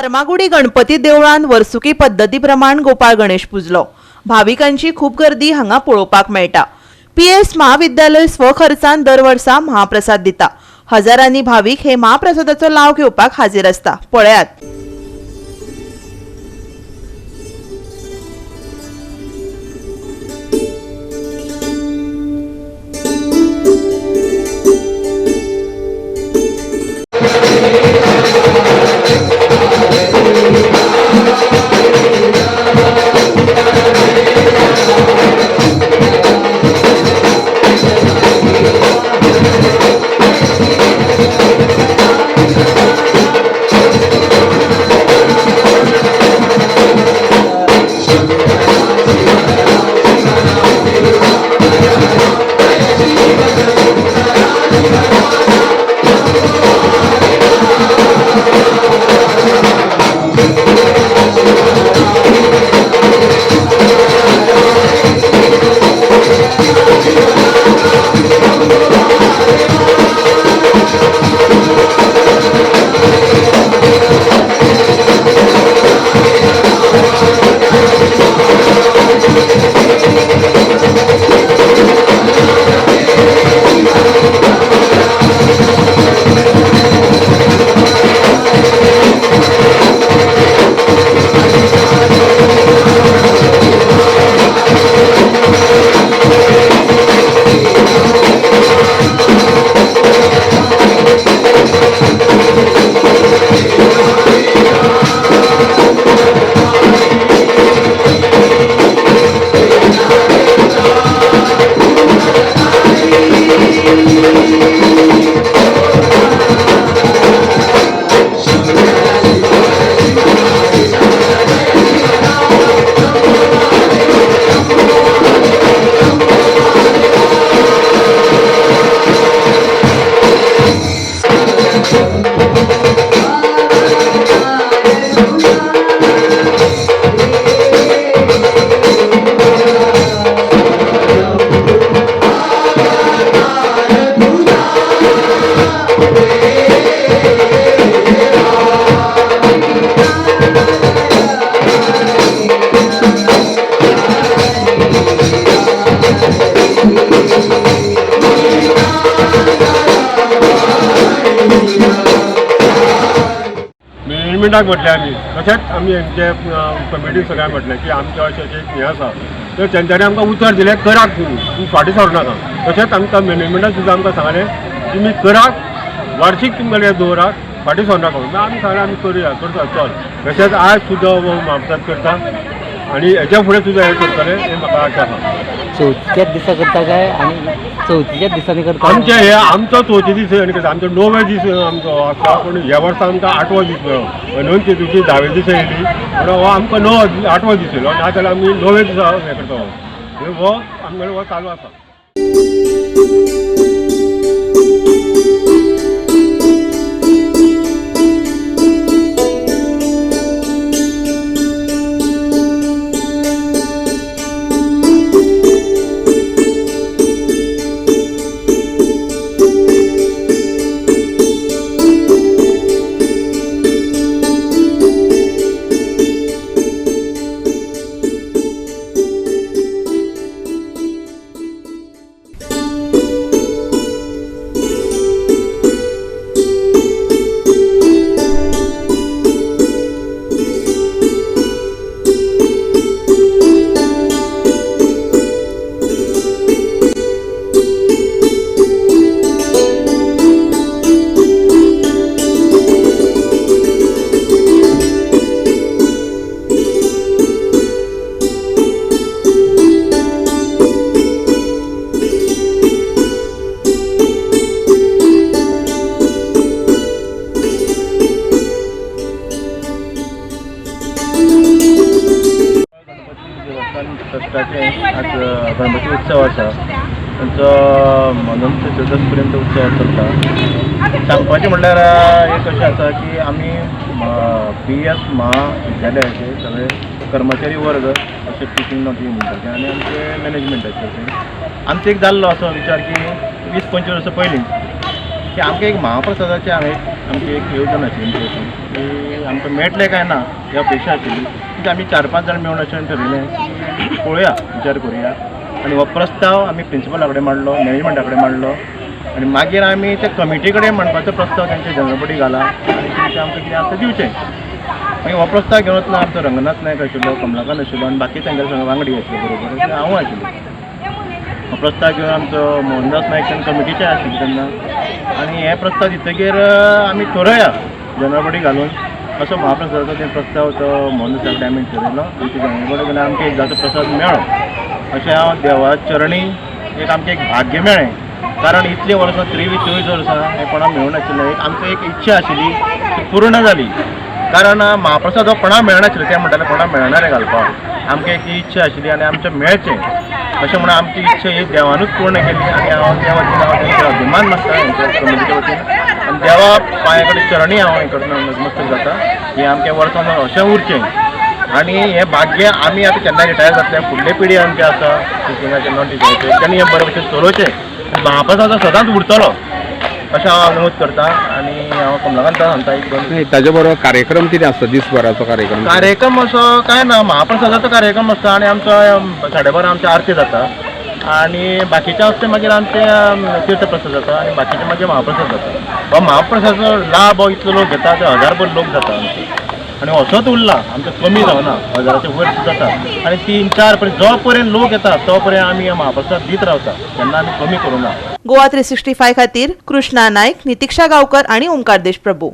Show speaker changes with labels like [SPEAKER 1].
[SPEAKER 1] फर्मागुडी गणपती देवळान वर्सुकी पद्धती प्रमाण गोपाळ गणेश पुजलो। भाविकांची खूप गर्दी हांगा पळोवपाक मेळटा। पीएस महाविद्यालय स्वखर्चान दर वर्सा महाप्रसाद दिता। हजारांनी भाविक हे महाप्रसादाचो लाव घेवपाक हाजीर असता। पळयात।
[SPEAKER 2] मॅनेजमेंटाक म्हटलें आमी तशेंच आमी जे कमिटी सगळ्यांक म्हटलें की आमचें अशें अशें हें आसा तर तेंच्यांनी आमकां उतर दिलें कराक तुमी फाटीं सर नाका। तशेंच आमकां मॅनेजमेंटान सुद्दां आमकां सांगलें तुमी कराक वार्षिक तुमगेलें दवरात फाटीं सर नाका। आमी सांगलें आमी करुया करता चल। तशेंच आज सुद्दां म्हापसात करता आनी हेच्या फुडें सुद्दां हें करतलें हें म्हाका आशा आसा।
[SPEAKER 3] चवथीच्याच दिसा करता काय आनी चवथीच्याच दिसांनी करता?
[SPEAKER 2] आमचे हे आमचो चवथी दीस आनी करता आमचो 9वे दीस आमचो आसता पूण ह्या वर्सा आमकां 8वो दीस मेळ्ळो म्हणून ती तुजी 10वे दीस येयली पूण हो आमकां 8वो दीस येयलो नाजाल्यार आमी 9वे दिसा हें करता हो आमगेलो हो चालू आसा।
[SPEAKER 4] ट्रस्टाचे आज गणपती उत्सव आसा तांचो म्हणून ते 14 पर्यंत उत्सव चलता। सांगपाचें म्हणल्यार एक अशें आसा की आमी PS महाविद्यालयाचे सगळे कर्मचारी वर्ग अशे टिचींग नॉटी म्हणटाचे आनी आमचे मॅनेजमेंटाचे आमचो एक जाल्लो असो विचार की 20-25 वर्सां पयलीं की आमकां एक महाप्रसादाचे हांवें आमची एक येवजण आशिल्ली की आमकां मेळटलें काय ना ही अपेक्षा आशिल्ली. म्हणजे आमी 4-5 जाण मेळून अशें ठरयलें पळोवया, विचार करुया. आनी हो प्रस्ताव आमी प्रिंसिपला कडेन मांडलो, मॅनेजमेंटा कडेन मांडलो आनी मागीर आमी ते कमिटी कडेन म्हणपाचो प्रस्ताव तांचे जनरल घाला आनी तेंचे आमकां कितें आसा दिवचें. मागीर हो प्रस्ताव घेवन वतना आमचो रंगनाथ नायक आशिल्लो, कमलाकांत आशिल्लो आनी बाकी तांचे संग वांगडी आशिल्ले बरोबर, हांव आशिल्लो. हो प्रस्ताव घेवन आमचो मोहनदास नायक तेन्ना कमिटीचे आशिल्ले तेन्ना आनी हे प्रस्ताव दितकीर आमी थरया जनरल बॉडी घालून असो महाप्रसादाचो ते प्रस्ताव तो मोहनदासा कडेन आमी थरयलो. तेंचे जनरल बॉडी गेल्यार आमकां एकदाचो प्रसाद मेळ्ळो. अशें हांव देवा चरणी एक आमचें एक भाग्य मेळ्ळें. कारण इतलीं वर्सां 23-24 वर्सां हें कोणाक मेळूं नाशिल्लें. एक आमकां एक इच्छा आशिल्ली ती पूर्ण जाली. कारण महाप्रसाद हो कोणाक मेळनाशिल्लो, ते म्हणटाले कोणाक मेळना रे घालपाक. आमकां एक इच्छा आशिल्ली आनी आमचें मेळचें अशें म्हणून आमची इच्छा ही देवानूच पूर्ण केली. आनी हांव त्या वतीन हांव तेंचो अभिमान मागता हेंच्या कमिटीच्या वतीन आनी देवा पांया कडेन चरणी हांव हें करता नतमस्तक जाता की आमच्या वर्सान अशें उरचें. आनी हें भाग्य आमी आतां केन्ना रिटायर जातले, फुडले पिढी आमची आसा टिचिंगाचे नॉन टिचिंगाचे, त्यांनी हें बरे भशेन चलोवचें. महाप्रसाद सदांच उरतलो अशें हांव अनुभूत करता. आनी हांव कमलाकांत सांगता एक दोन
[SPEAKER 5] ताजे बरोबर कार्यक्रम कितें आसता दिसभराचो कार्यक्रम
[SPEAKER 4] असो काय ना. महाप्रसादाचो कार्यक्रम आसता आनी आमचो 12:30 आमची आरती जाता आनी बाकीचे आसता मागीर आमचे तीर्थप्रसाद जाता आनी बाकीचे मागीर महाप्रसाद जाता. हो महाप्रसादाचो लाभ हो इतलो लोक घेता ते 1000 लोक जाता आमचे आनी असोच उरला आमचो कमी जावना, 1000च्या वयर जाता. आनी 3-4 पर्यंत जो पर्यंत लोक येता तो पर्यंत आमी महाप्रसाद दीत रावता, केन्ना आमी कमी करूं ना.
[SPEAKER 1] गोवा 365 खातीर कृष्णा नायक, नितिक्षा गांवकर आणि ओंकार देशप्रभू.